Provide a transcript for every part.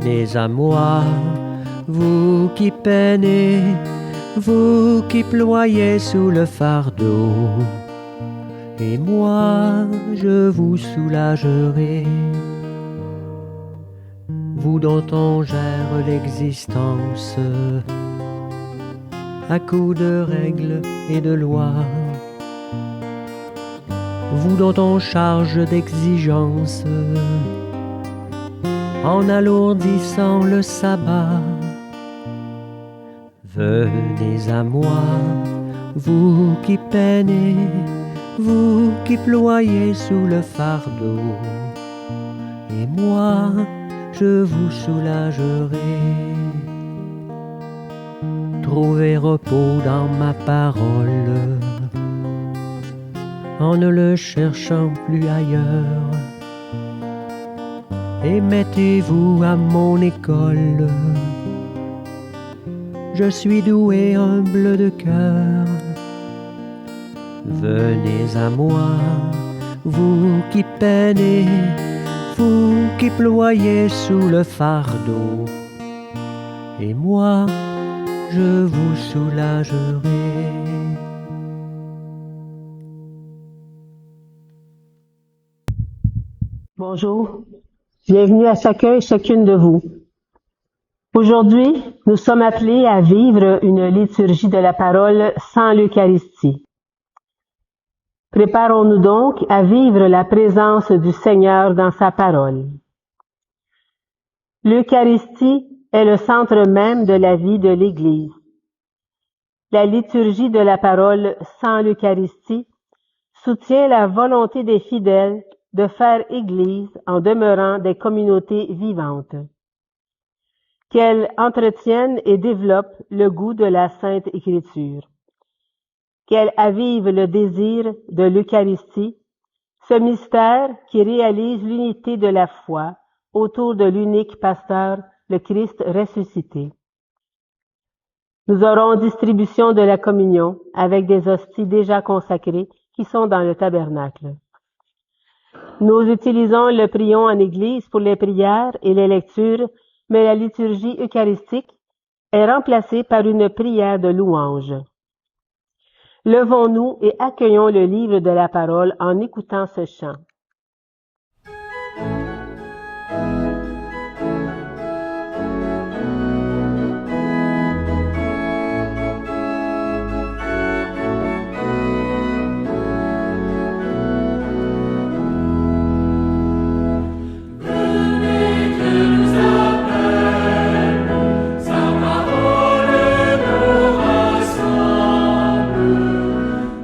Venez à moi, vous qui peinez, vous qui ployez sous le fardeau, et moi je vous soulagerai. Vous dont on gère l'existence à coups de règles et de lois, vous dont on charge d'exigences en alourdissant le sabbat. Venez à moi, vous qui peinez, vous qui ployez sous le fardeau, et moi je vous soulagerai. Trouvez repos dans ma parole, en ne le cherchant plus ailleurs, et mettez-vous à mon école. Je suis doué, humble de cœur. Venez à moi, vous qui peinez, vous qui ployez sous le fardeau, et moi je vous soulagerai. Bonjour, bienvenue à chacun et chacune de vous. Aujourd'hui, nous sommes appelés à vivre une liturgie de la parole sans l'Eucharistie. Préparons-nous donc à vivre la présence du Seigneur dans sa parole. L'Eucharistie est le centre même de la vie de l'Église. La liturgie de la parole sans l'Eucharistie soutient la volonté des fidèles de faire Église en demeurant des communautés vivantes. Qu'elles entretiennent et développent le goût de la Sainte Écriture. Qu'elles avivent le désir de l'Eucharistie, ce mystère qui réalise l'unité de la foi autour de l'unique pasteur, le Christ ressuscité. Nous aurons distribution de la communion avec des hosties déjà consacrées qui sont dans le tabernacle. Nous utilisons le prion en Église pour les prières et les lectures, mais la liturgie eucharistique est remplacée par une prière de louange. Levons-nous et accueillons le livre de la parole en écoutant ce chant.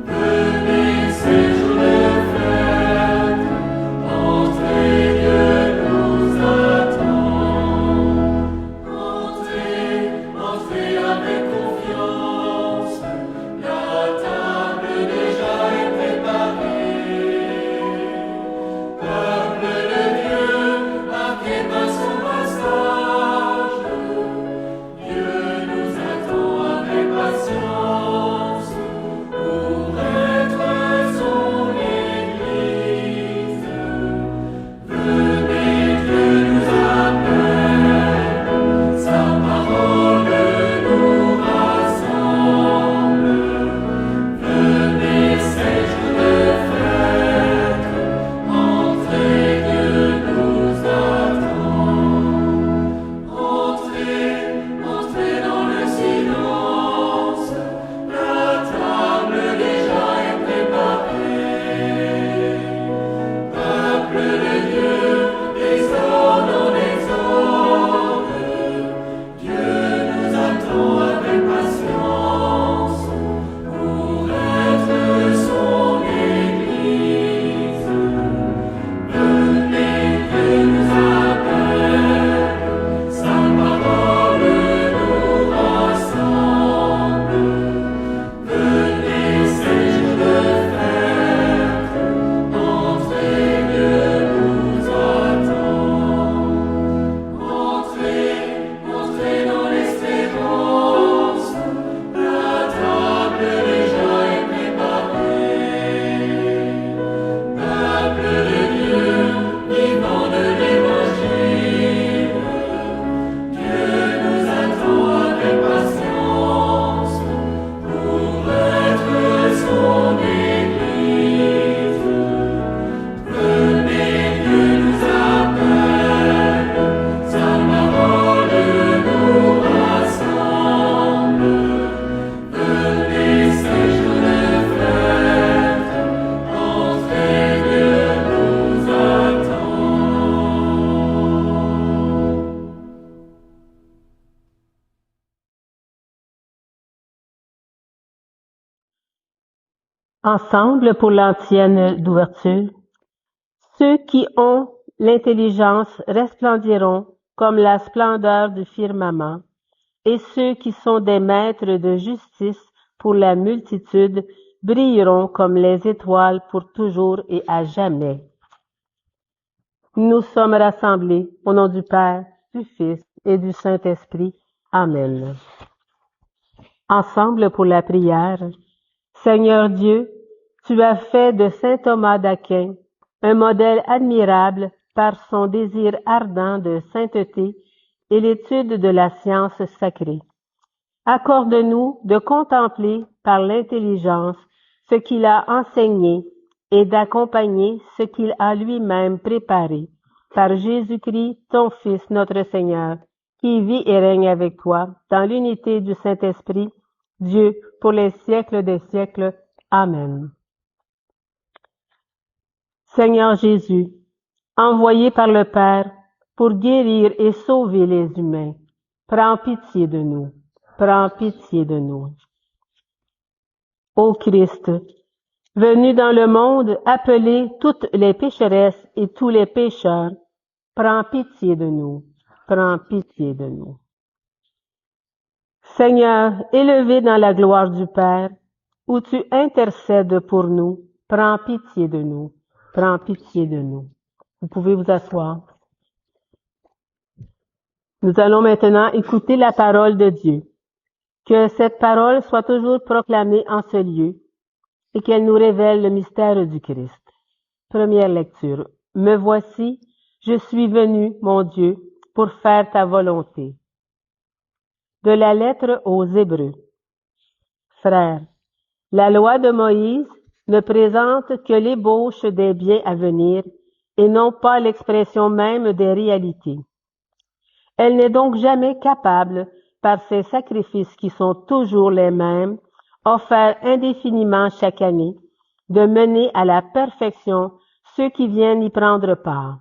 Venez, c'est jour de fête. Ensemble pour l'antienne d'ouverture. Ceux qui ont l'intelligence resplendiront comme la splendeur du firmament, et ceux qui sont des maîtres de justice pour la multitude brilleront comme les étoiles pour toujours et à jamais. Nous sommes rassemblés au nom du Père, du Fils et du Saint-Esprit. Amen. Ensemble pour la prière. Seigneur Dieu, tu as fait de saint Thomas d'Aquin un modèle admirable par son désir ardent de sainteté et l'étude de la science sacrée. Accorde-nous de contempler par l'intelligence ce qu'il a enseigné et d'accompagner ce qu'il a lui-même préparé par Jésus-Christ, ton Fils, notre Seigneur, qui vit et règne avec toi dans l'unité du Saint-Esprit, Dieu, pour les siècles des siècles. Amen. Seigneur Jésus, envoyé par le Père pour guérir et sauver les humains, prends pitié de nous. Prends pitié de nous. Ô Christ, venu dans le monde appeler toutes les pécheresses et tous les pécheurs, prends pitié de nous. Prends pitié de nous. Seigneur, élevé dans la gloire du Père, où tu intercèdes pour nous, prends pitié de nous. Prends pitié de nous. Vous pouvez vous asseoir. Nous allons maintenant écouter la parole de Dieu. Que cette parole soit toujours proclamée en ce lieu et qu'elle nous révèle le mystère du Christ. Première lecture. Me voici, je suis venu, mon Dieu, pour faire ta volonté. De la lettre aux Hébreux. Frères, la loi de Moïse ne présente que l'ébauche des biens à venir et non pas l'expression même des réalités. Elle n'est donc jamais capable, par ces sacrifices qui sont toujours les mêmes, offerts indéfiniment chaque année, de mener à la perfection ceux qui viennent y prendre part.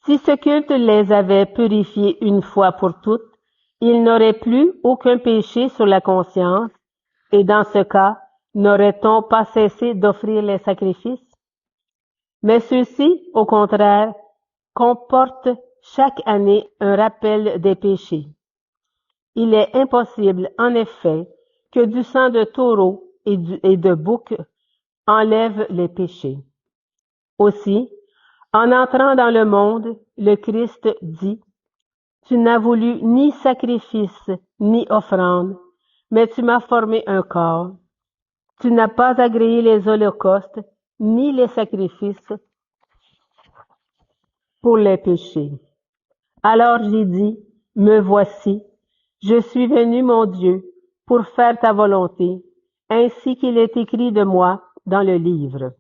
Si ce culte les avait purifiés une fois pour toutes, ils n'auraient plus aucun péché sur la conscience, et dans ce cas, n'aurait-on pas cessé d'offrir les sacrifices? Mais ceux-ci, au contraire, comportent chaque année un rappel des péchés. Il est impossible, en effet, que du sang de taureau et de bouc enlève les péchés. Aussi, en entrant dans le monde, le Christ dit, « Tu n'as voulu ni sacrifice, ni offrande, mais tu m'as formé un corps. Tu n'as pas agréé les holocaustes, ni les sacrifices pour les péchés. » Alors j'ai dit, « Me voici, je suis venu, mon Dieu, pour faire ta volonté, ainsi qu'il est écrit de moi dans le livre. »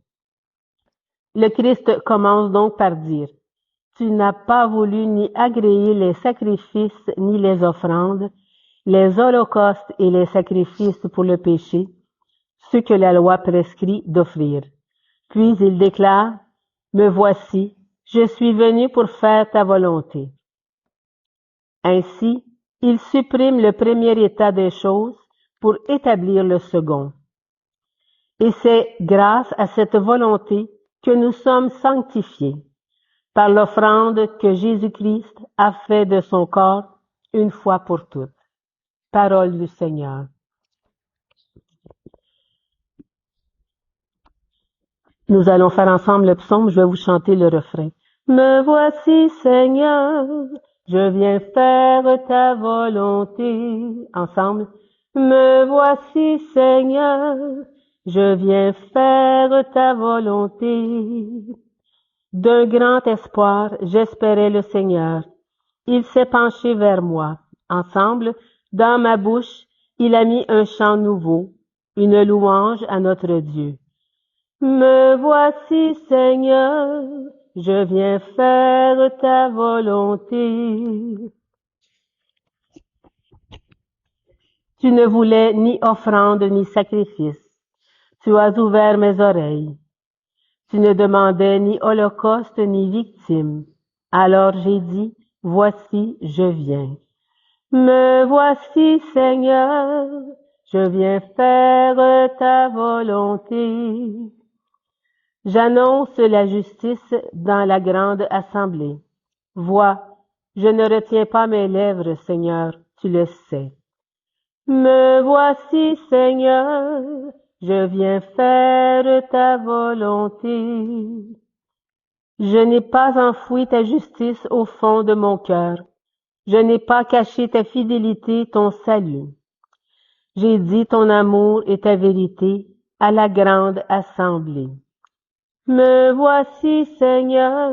Le Christ commence donc par dire, « Tu n'as pas voulu ni agréer les sacrifices ni les offrandes, les holocaustes et les sacrifices pour le péché, ceux que la loi prescrit d'offrir. » Puis il déclare, « Me voici, je suis venu pour faire ta volonté. » Ainsi, il supprime le premier état des choses pour établir le second. Et c'est grâce à cette volonté que nous sommes sanctifiés par l'offrande que Jésus-Christ a fait de son corps une fois pour toutes. Parole du Seigneur. Nous allons faire ensemble le psaume, je vais vous chanter le refrain. Me voici, Seigneur, je viens faire ta volonté. Ensemble. Me voici, Seigneur, je viens faire ta volonté. D'un grand espoir, j'espérais le Seigneur. Il s'est penché vers moi. Ensemble, dans ma bouche, il a mis un chant nouveau, une louange à notre Dieu. Me voici, Seigneur, je viens faire ta volonté. Tu ne voulais ni offrande ni sacrifice. Tu as ouvert mes oreilles. Tu ne demandais ni holocauste ni victime. Alors j'ai dit, voici, je viens. Me voici, Seigneur, je viens faire ta volonté. J'annonce la justice dans la grande assemblée. Vois, je ne retiens pas mes lèvres, Seigneur, tu le sais. Me voici, Seigneur, je viens faire ta volonté. Je n'ai pas enfoui ta justice au fond de mon cœur. Je n'ai pas caché ta fidélité, ton salut. J'ai dit ton amour et ta vérité à la grande assemblée. Me voici, Seigneur,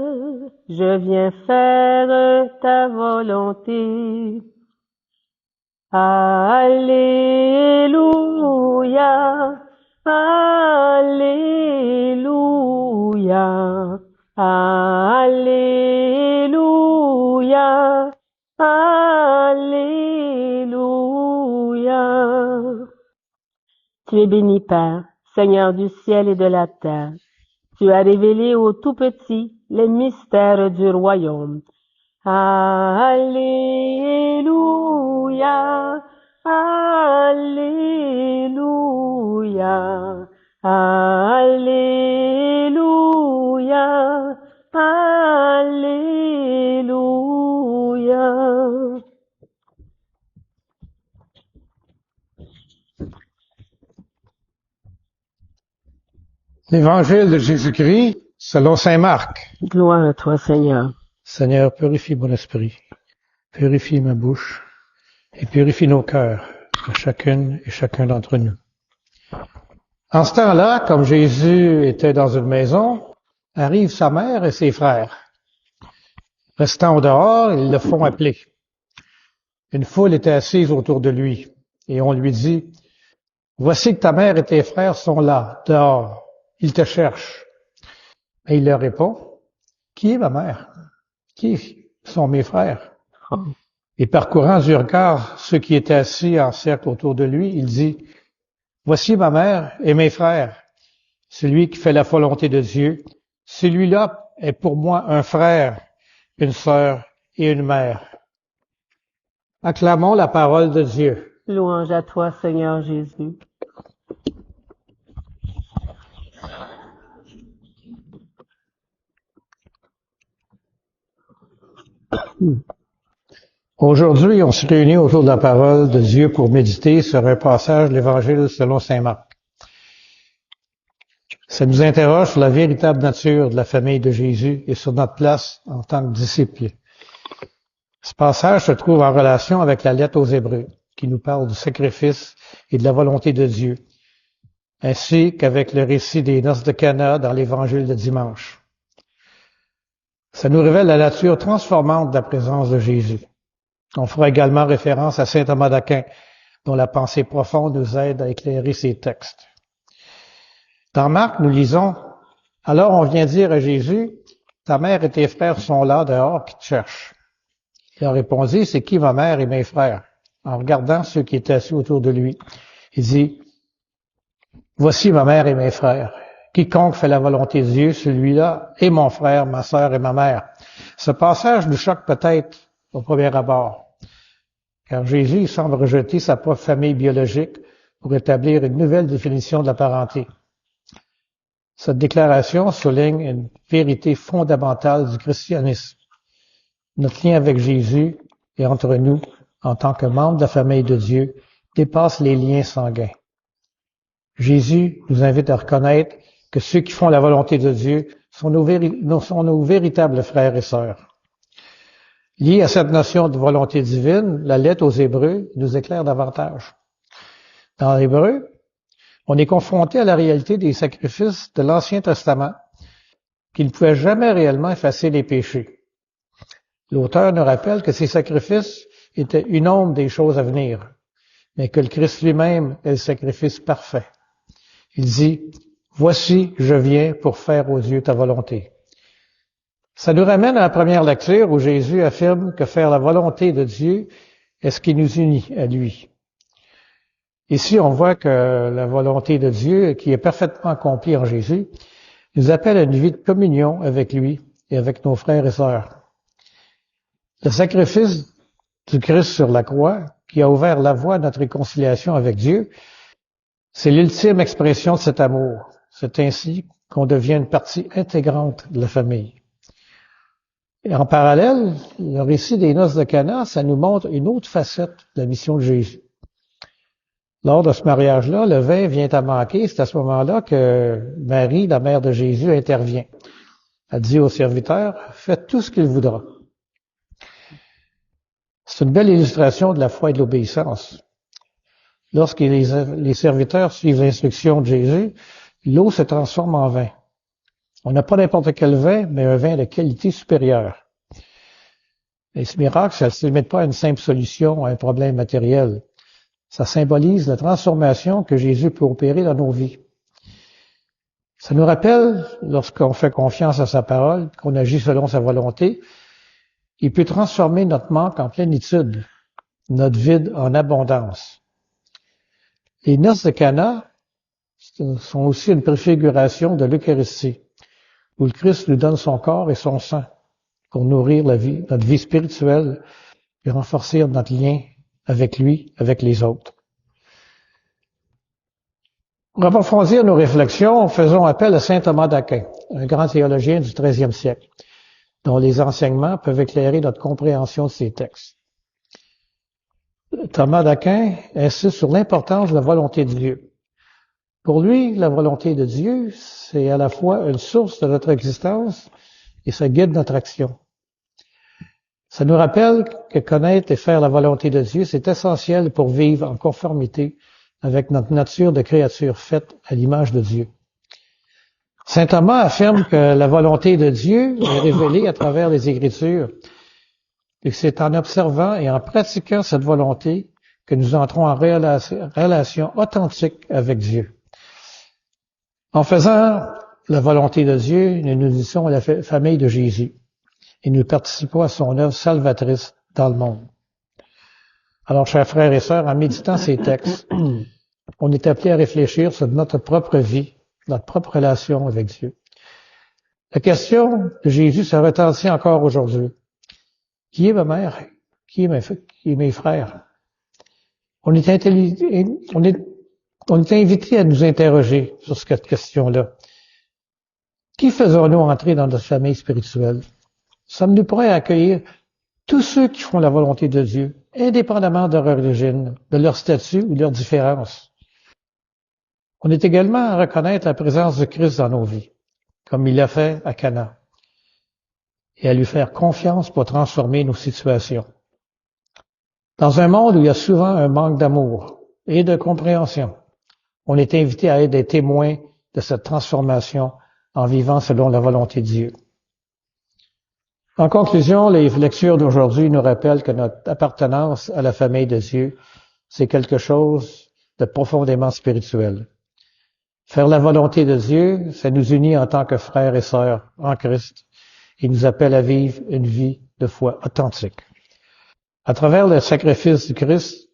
je viens faire ta volonté. Alléluia, Alléluia, Alléluia, Alléluia. Tu es béni, Père, Seigneur du ciel et de la terre. Tu as révélé aux tout petits les mystères du royaume. Alléluia, Alléluia, Alléluia, Alléluia. L'Évangile de Jésus-Christ selon saint Marc. Gloire à toi, Seigneur. Seigneur, purifie mon esprit, purifie ma bouche et purifie nos cœurs, à chacune et chacun d'entre nous. En ce temps-là, comme Jésus était dans une maison, arrivent sa mère et ses frères. Restant au dehors, ils le font appeler. Une foule était assise autour de lui, et on lui dit, « Voici que ta mère et tes frères sont là, dehors. Ils te cherchent. » Et il leur répond, « Qui est ma mère? Qui sont mes frères? » Et parcourant du regard ceux qui étaient assis en cercle autour de lui, il dit, « Voici ma mère et mes frères. Celui qui fait la volonté de Dieu, celui-là est pour moi un frère, une sœur et une mère. » Acclamons la parole de Dieu. Louange à toi, Seigneur Jésus. Aujourd'hui, on se réunit autour de la parole de Dieu pour méditer sur un passage de l'Évangile selon saint Marc. Ça nous interroge sur la véritable nature de la famille de Jésus et sur notre place en tant que disciples. Ce passage se trouve en relation avec la lettre aux Hébreux, qui nous parle du sacrifice et de la volonté de Dieu, ainsi qu'avec le récit des noces de Cana dans l'Évangile de dimanche. Ça nous révèle la nature transformante de la présence de Jésus. On fera également référence à saint Thomas d'Aquin, dont la pensée profonde nous aide à éclairer ces textes. Dans Marc, nous lisons, « Alors on vient dire à Jésus, « Ta mère et tes frères sont là dehors qui te cherchent. » Il a répondu, « C'est qui ma mère et mes frères? » En regardant ceux qui étaient assis autour de lui, il dit, « Voici ma mère et mes frères. Quiconque fait la volonté de Dieu, celui-là est mon frère, ma sœur et ma mère. » Ce passage nous choque peut-être au premier abord, car Jésus semble rejeter sa propre famille biologique pour établir une nouvelle définition de la parenté. Cette déclaration souligne une vérité fondamentale du christianisme. Notre lien avec Jésus et entre nous, en tant que membres de la famille de Dieu, dépasse les liens sanguins. Jésus nous invite à reconnaître que ceux qui font la volonté de Dieu sont nos véritables frères et sœurs. Lié à cette notion de volonté divine, la lettre aux Hébreux nous éclaire davantage. Dans l'Hébreu, on est confronté à la réalité des sacrifices de l'Ancien Testament qui ne pouvaient jamais réellement effacer les péchés. L'auteur nous rappelle que ces sacrifices étaient une ombre des choses à venir, mais que le Christ lui-même est le sacrifice parfait. Il dit, « Voici, je viens pour faire aux yeux ta volonté. » Ça nous ramène à la première lecture où Jésus affirme que faire la volonté de Dieu est ce qui nous unit à lui. Ici, on voit que la volonté de Dieu, qui est parfaitement accomplie en Jésus, nous appelle à une vie de communion avec lui et avec nos frères et sœurs. Le sacrifice du Christ sur la croix, qui a ouvert la voie à notre réconciliation avec Dieu, c'est l'ultime expression de cet amour. C'est ainsi qu'on devient une partie intégrante de la famille. Et en parallèle, le récit des noces de Cana, ça nous montre une autre facette de la mission de Jésus. Lors de ce mariage-là, le vin vient à manquer. C'est à ce moment-là que Marie, la mère de Jésus, intervient. Elle dit au serviteur, « Faites tout ce qu'il voudra. » C'est une belle illustration de la foi et de l'obéissance. Lorsque les serviteurs suivent l'instruction de Jésus, l'eau se transforme en vin. On n'a pas n'importe quel vin, mais un vin de qualité supérieure. Et ce miracle, ça ne se limite pas à une simple solution à un problème matériel. Ça symbolise la transformation que Jésus peut opérer dans nos vies. Ça nous rappelle, lorsqu'on fait confiance à sa parole, qu'on agit selon sa volonté, il peut transformer notre manque en plénitude, notre vide en abondance. Les noces de Cana sont aussi une préfiguration de l'Eucharistie, où le Christ nous donne son corps et son sang pour nourrir notre vie spirituelle et renforcer notre lien avec lui, avec les autres. Pour approfondir nos réflexions, faisons appel à saint Thomas d'Aquin, un grand théologien du XIIIe siècle, dont les enseignements peuvent éclairer notre compréhension de ces textes. Thomas d'Aquin insiste sur l'importance de la volonté de Dieu. Pour lui, la volonté de Dieu, c'est à la fois une source de notre existence et ça guide notre action. Ça nous rappelle que connaître et faire la volonté de Dieu, c'est essentiel pour vivre en conformité avec notre nature de créature faite à l'image de Dieu. Saint Thomas affirme que la volonté de Dieu est révélée à travers les Écritures et que c'est en observant et en pratiquant cette volonté que nous entrons en relation authentique avec Dieu. En faisant la volonté de Dieu, nous nous unissons à la famille de Jésus et nous participons à son œuvre salvatrice dans le monde. Alors, chers frères et sœurs, en méditant ces textes, on est appelé à réfléchir sur notre propre vie, notre propre relation avec Dieu. La question de Jésus se retentit encore aujourd'hui. Qui est ma mère? Qui est mes frères? On est invité à nous interroger sur cette question-là. Qui faisons-nous entrer dans notre famille spirituelle? Sommes-nous prêts à accueillir tous ceux qui font la volonté de Dieu, indépendamment de leur origine, de leur statut ou de leurs différences? On est également à reconnaître la présence de Christ dans nos vies, comme il l'a fait à Cana, et à lui faire confiance pour transformer nos situations. Dans un monde où il y a souvent un manque d'amour et de compréhension, on est invité à être des témoins de cette transformation en vivant selon la volonté de Dieu. En conclusion, les lectures d'aujourd'hui nous rappellent que notre appartenance à la famille de Dieu, c'est quelque chose de profondément spirituel. Faire la volonté de Dieu, ça nous unit en tant que frères et sœurs en Christ et nous appelle à vivre une vie de foi authentique. À travers le sacrifice du Christ,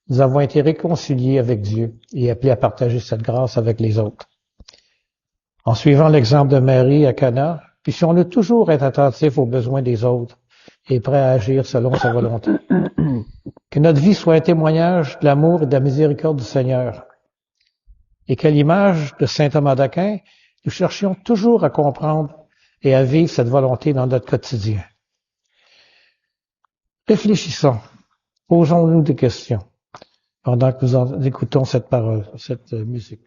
nous avons été réconciliés avec Dieu et appelés à partager cette grâce avec les autres. En suivant l'exemple de Marie à Cana, puissions-nous toujours être attentifs aux besoins des autres et prêts à agir selon sa volonté. Que notre vie soit un témoignage de l'amour et de la miséricorde du Seigneur. Et qu'à l'image de saint Thomas d'Aquin, nous cherchions toujours à comprendre et à vivre cette volonté dans notre quotidien. Réfléchissons, posons-nous des questions pendant que nous écoutons cette parole, cette musique.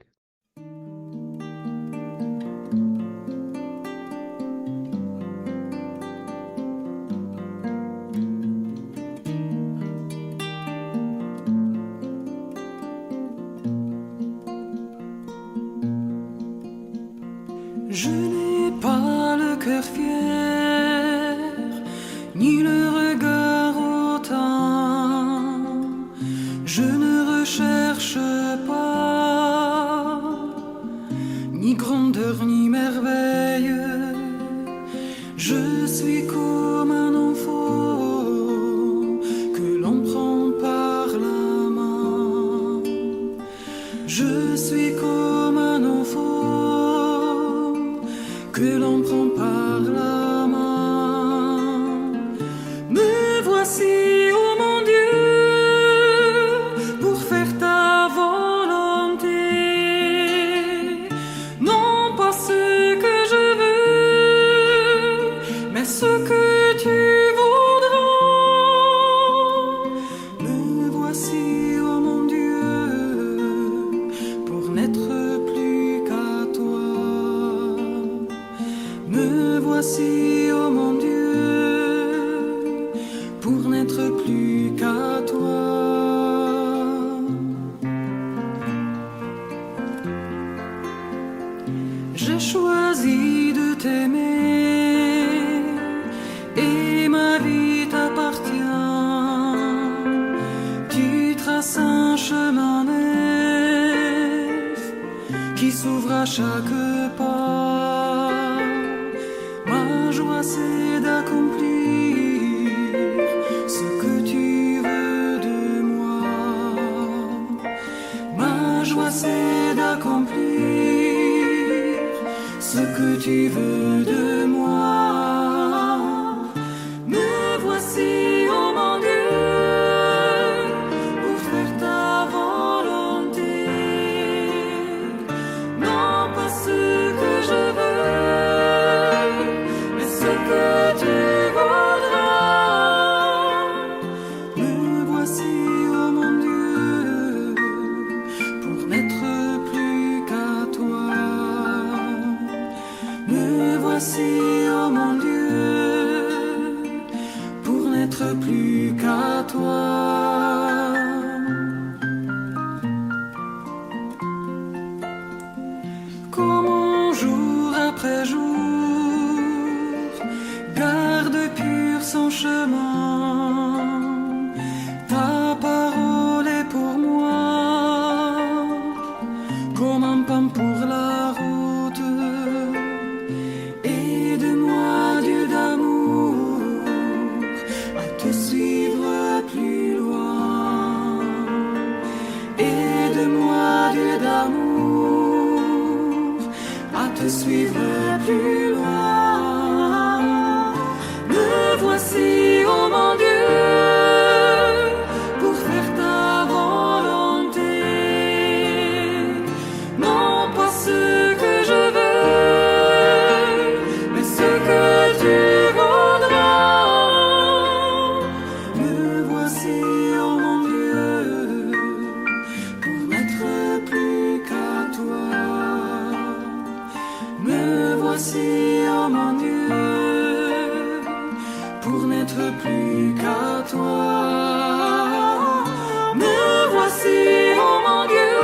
Je n'ai pas le cœur fier, ni le regard hautain. Je ne recherche pas ni grandeur ni merveille. Je suis comme un enfant que l'on prend par la main. Je suis comme un enfant que l'on prend par la main. Me voici, ô mon Dieu, qui s'ouvre à chaque pas. Ma joie c'est d'accomplir ce que tu veux de moi. Ma joie c'est d'accomplir ce que tu veux de moi. Me voici, oh mon Dieu, pour faire ta volonté. Non pas ce que je veux, mais ce que tu voudras. Me voici, oh mon Dieu, pour n'être plus qu'à toi. Me voici, oh mon Dieu, pour n'être plus qu'à toi. Comment jour après jour garde pur son chemin. Ta parole est pour moi comme un pain pour la route. Aide-moi, Dieu d'amour, à te suivre plus loin. Aide-moi, Dieu d'amour, à te suivre plus loin. Me voici, oh mon Dieu, pour faire ta volonté. Non pas ce que je veux, mais ce que tu voudras. Me voici, oh mon Dieu, pour n'être plus qu'à toi. Me voici, oh mon Dieu, pour n'être plus qu'à toi. Me voici, oh mon Dieu,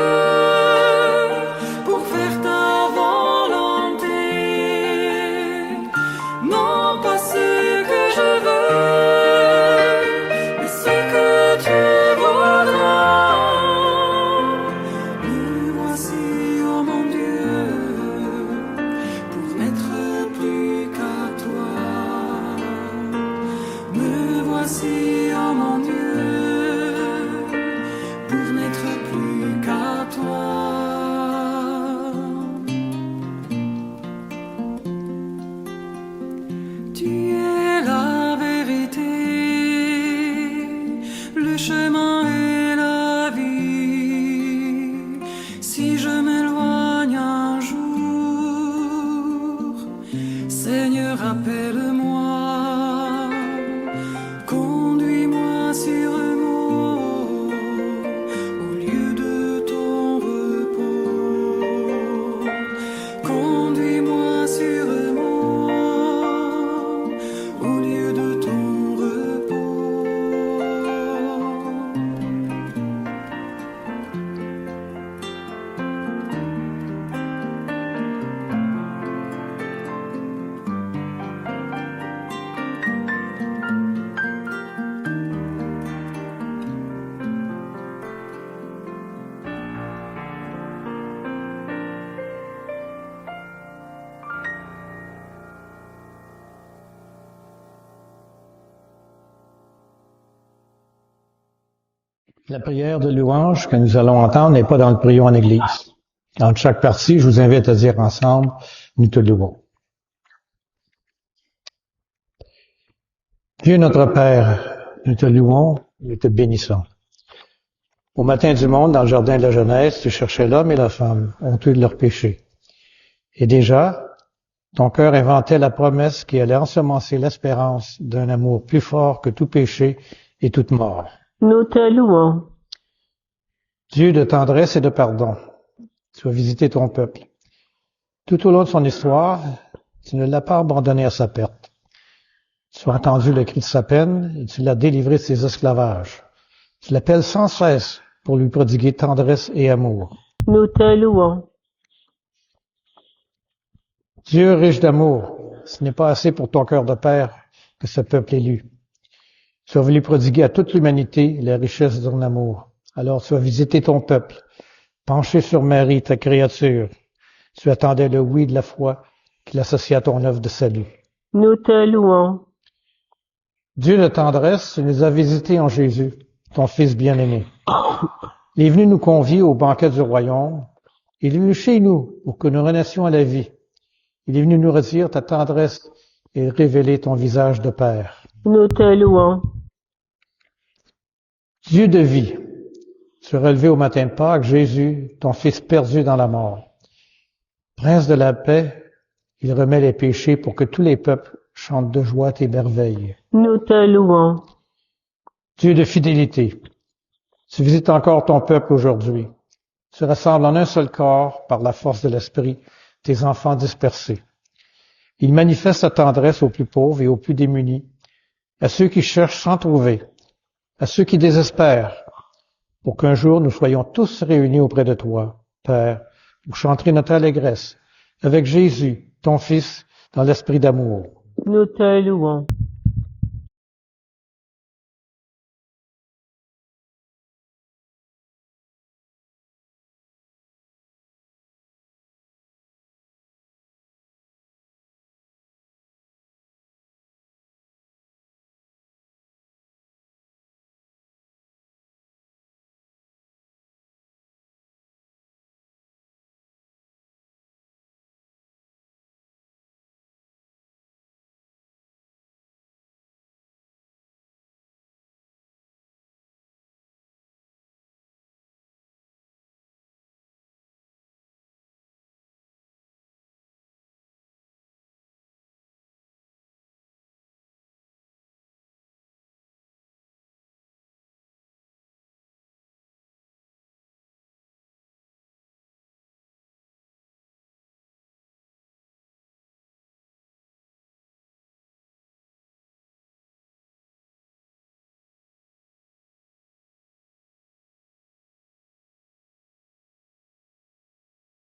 pour faire ta volonté. Non pas ce que je veux, mais ce que tu voudras. Me voici, oh mon Dieu, pour n'être plus qu'à toi. Me voici, oh mon Dieu, pour n'être plus qu'à toi. Tu es la vérité, le chemin et la vie. Si je m'éloigne un jour, Seigneur, appelle-moi. Conduis-moi sûrement au lieu de ton repos. Conduis-moi sûrement au lieu de ton repos. La prière de louange que nous allons entendre n'est pas dans le prion en Église. Entre chaque partie, je vous invite à dire ensemble, nous te louons. Dieu notre Père, nous te louons, nous te bénissons. Au matin du monde, dans le jardin de la Genèse, tu cherchais l'homme et la femme, honteux de leurs péchés. Et déjà, ton cœur inventait la promesse qui allait ensemencer l'espérance d'un amour plus fort que tout péché et toute mort. Nous te louons. Dieu de tendresse et de pardon, tu as visité ton peuple. Tout au long de son histoire, tu ne l'as pas abandonné à sa perte. Tu as entendu le cri de sa peine et tu l'as délivré de ses esclavages. Tu l'appelles sans cesse pour lui prodiguer tendresse et amour. Nous te louons. Dieu riche d'amour, ce n'est pas assez pour ton cœur de père que ce peuple élu. Tu as voulu prodiguer à toute l'humanité les richesses de ton amour. Alors tu as visité ton peuple, penché sur Marie, ta créature, Tu attendais le oui de la foi qu'il associe à ton œuvre de salut. Nous te louons. Dieu de tendresse nous a visités en Jésus, ton Fils bien-aimé. Il est venu nous convier au banquet du royaume. Il est venu chez nous pour que nous renaissions à la vie. Il est venu nous redire ta tendresse et révéler ton visage de Père. Nous te louons. Dieu de vie, tu es relevé au matin de Pâques, Jésus, ton Fils perdu dans la mort. Prince de la paix, il remet les péchés pour que tous les peuples chantent de joie tes merveilles. Nous te louons. Dieu de fidélité, tu visites encore ton peuple aujourd'hui. Tu rassembles en un seul corps, par la force de l'Esprit, tes enfants dispersés. Il manifeste ta tendresse aux plus pauvres et aux plus démunis, à ceux qui cherchent sans trouver, à ceux qui désespèrent, pour qu'un jour nous soyons tous réunis auprès de toi, Père, pour chanter notre allégresse, avec Jésus, ton Fils, dans l'esprit d'amour. Nous te louons.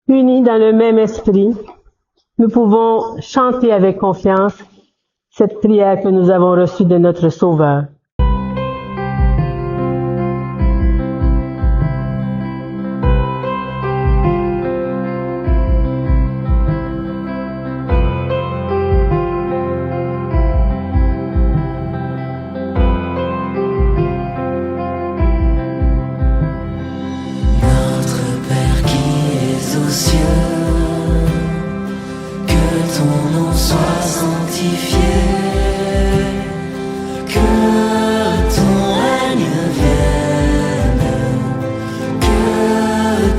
Unis dans le même esprit, nous pouvons chanter avec confiance cette prière que nous avons reçue de notre Sauveur. Notre Père qui es aux cieux, que ton nom soit sanctifié, que ton règne vienne, que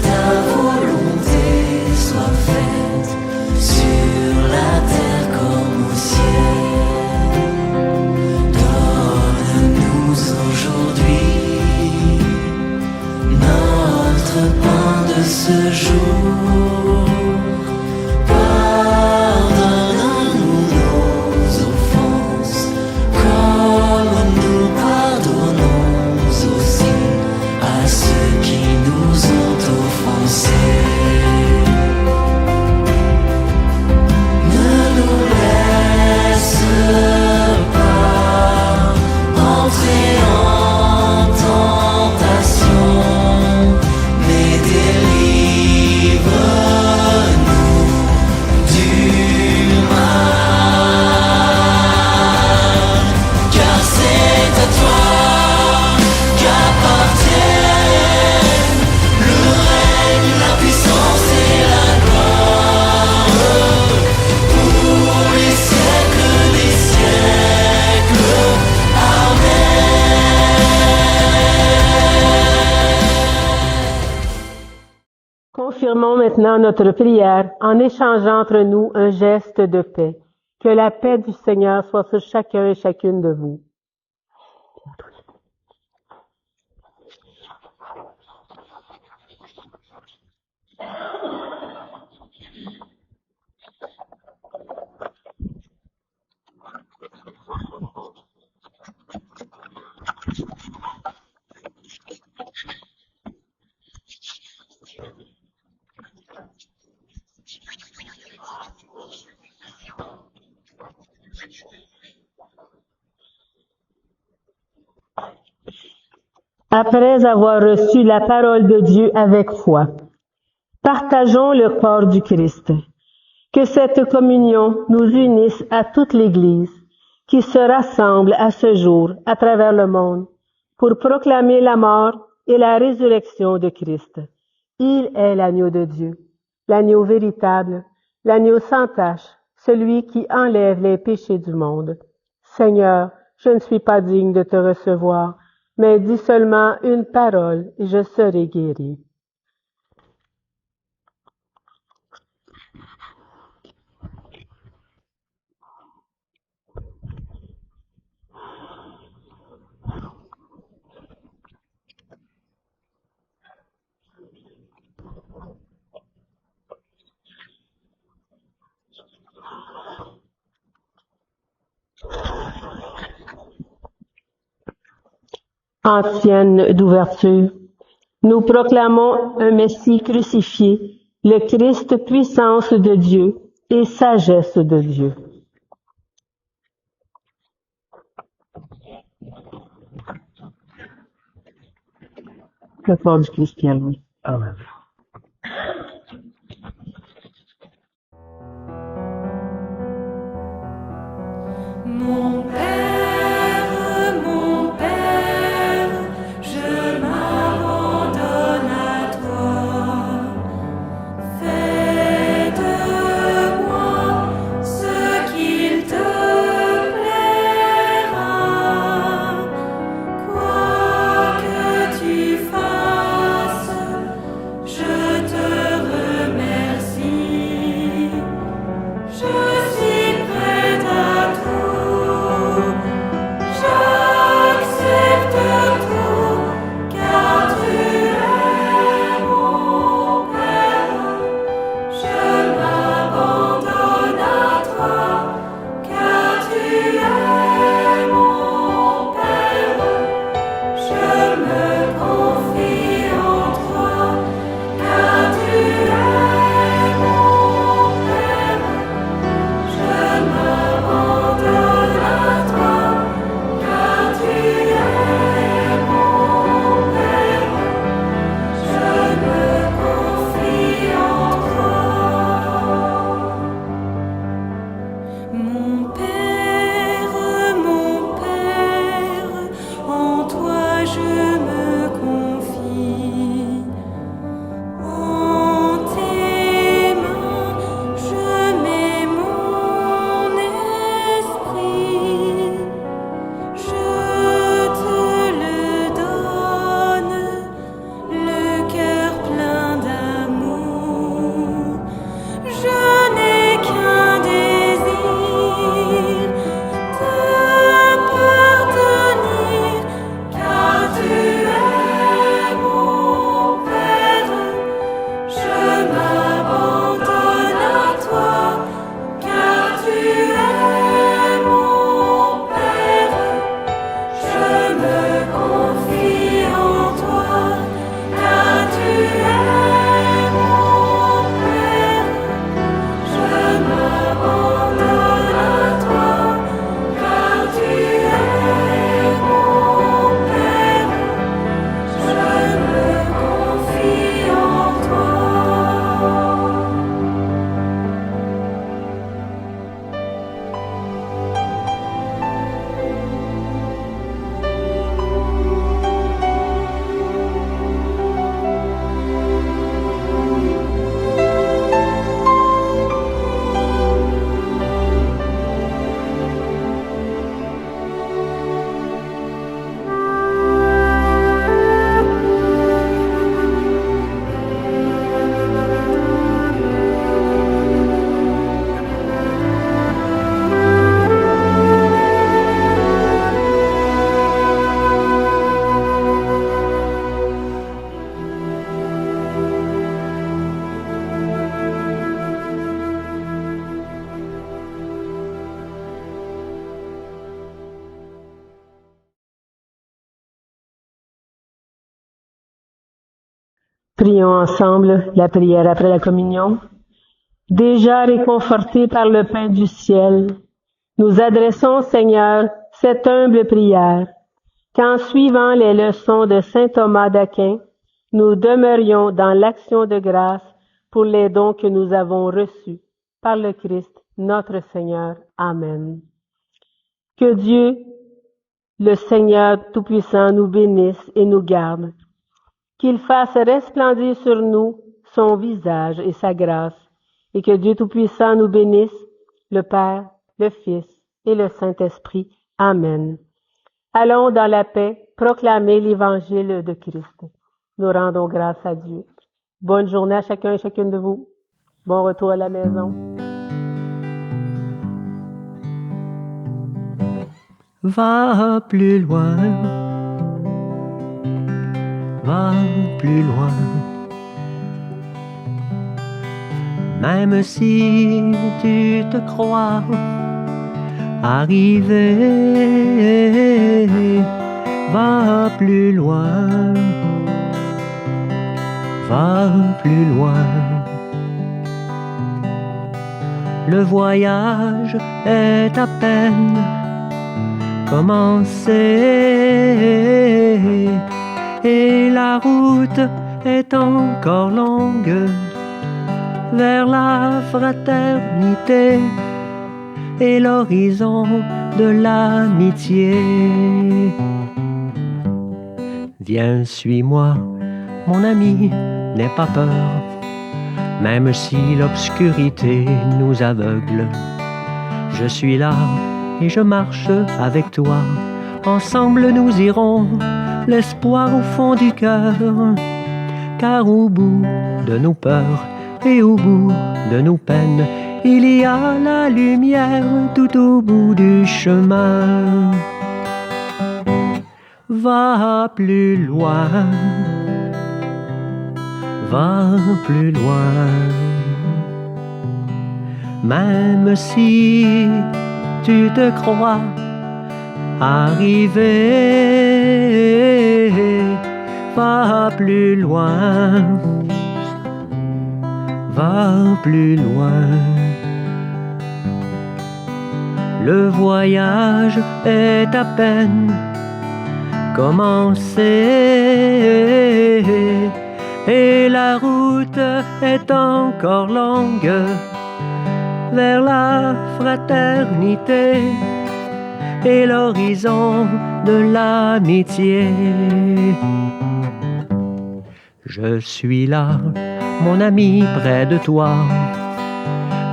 ta volonté soit faite sur la terre comme au ciel. Donne-nous aujourd'hui notre pain de ce jour. Pardonne-nous nos offenses, comme nous pardonnons aussi à ceux qui nous ont offensés. Ne nous laisse pas entrer en tentation, mais délivre-nous du mal. Car c'est à toi qu'appartiennent le règne, la puissance et la gloire pour les siècles des siècles. Confirmons maintenant notre prière en échangeant entre nous un geste de paix. Que la paix du Seigneur soit sur chacun et chacune de vous. Après avoir reçu la parole de Dieu avec foi, Partageons le corps du Christ. Que cette communion nous unisse à toute l'Église qui se rassemble à ce jour à travers le monde pour proclamer la mort et la résurrection de Christ. Il est l'agneau de Dieu, l'agneau véritable, l'agneau sans tache, celui qui enlève les péchés du monde. Seigneur, je ne suis pas digne de te recevoir, mais dis seulement une parole et je serai guéri. Ancienne d'ouverture, nous proclamons un Messie crucifié, le Christ puissance de Dieu et sagesse de Dieu. Le corps du Christ qui est lui. Amen. Mon Père, je m'abandonne à toi. Fais de moi ce qu'il te plaira. Quoi que tu fasses, je te remercie. Je suis prête à tout. J'accepte tout, car tu es mon Père. Je m'abandonne à toi, car tu es mon Père. Je me confie en toi, car tu es mon Père. Je m'abandonne à toi, car tu es mon Père. Je me confie en toi. Mon Père, en toi je me confie. En tes mains, je mets mon esprit. Je te le donne, le cœur plein d'amour. Je n'ai qu'un désir, t'appartenir, car tu es mon Père. Je m'abandonne à toi, car tu es mon Père. Je me confie en toi, car tu es mon Père. Je m'abandonne à toi, car tu es mon Père. Je me confie en toi. Prions ensemble la prière après la communion. Déjà réconfortés par le pain du ciel, nous adressons, Seigneur, cette humble prière, qu'en suivant les leçons de saint Thomas d'Aquin, nous demeurions dans l'action de grâce pour les dons que nous avons reçus par le Christ, notre Seigneur. Amen. Que Dieu, le Seigneur Tout-Puissant, nous bénisse et nous garde, qu'il fasse resplendir sur nous son visage et sa grâce, et que Dieu Tout-Puissant nous bénisse, le Père, le Fils et le Saint-Esprit. Amen. Allons dans la paix proclamer l'Évangile de Christ. Nous rendons grâce à Dieu. Bonne journée à chacun et chacune de vous. Bon retour à la maison. Va plus loin, va plus loin. Même si tu te crois arrivé, va plus loin, va plus loin. Le voyage est à peine commencé et la route est encore longue vers la fraternité et l'horizon de l'amitié. Viens, suis-moi, mon ami, n'aie pas peur, même si l'obscurité nous aveugle. Je suis là et je marche avec toi. Ensemble nous irons, l'espoir au fond du cœur, car au bout de nos peurs et au bout de nos peines, il y a la lumière tout au bout du chemin. Va plus loin, va plus loin. Même si tu te crois arrivé, va plus loin, va plus loin. Le voyage est à peine commencé et la route est encore longue vers la fraternité et l'horizon de l'amitié. Je suis là, mon ami, près de toi,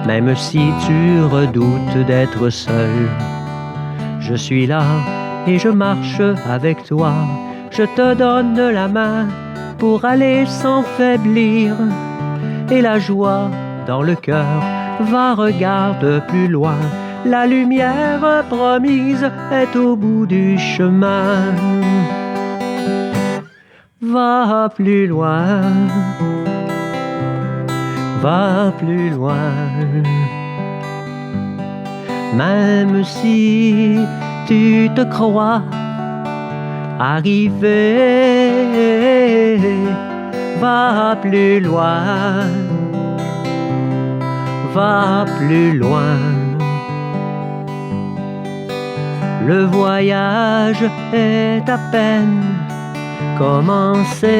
même si tu redoutes d'être seul. Je suis là et je marche avec toi. Je te donne la main pour aller sans faiblir. Et la joie dans le cœur, va, regarde plus loin. La lumière promise est au bout du chemin. Va plus loin, va plus loin. Même si tu te crois arrivé, va plus loin, va plus loin. Le voyage est à peine commencé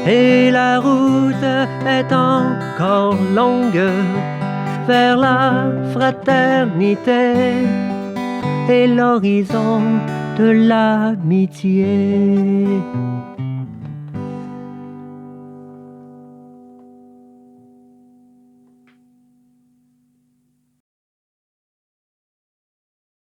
et la route est encore longue vers la fraternité et l'horizon de l'amitié.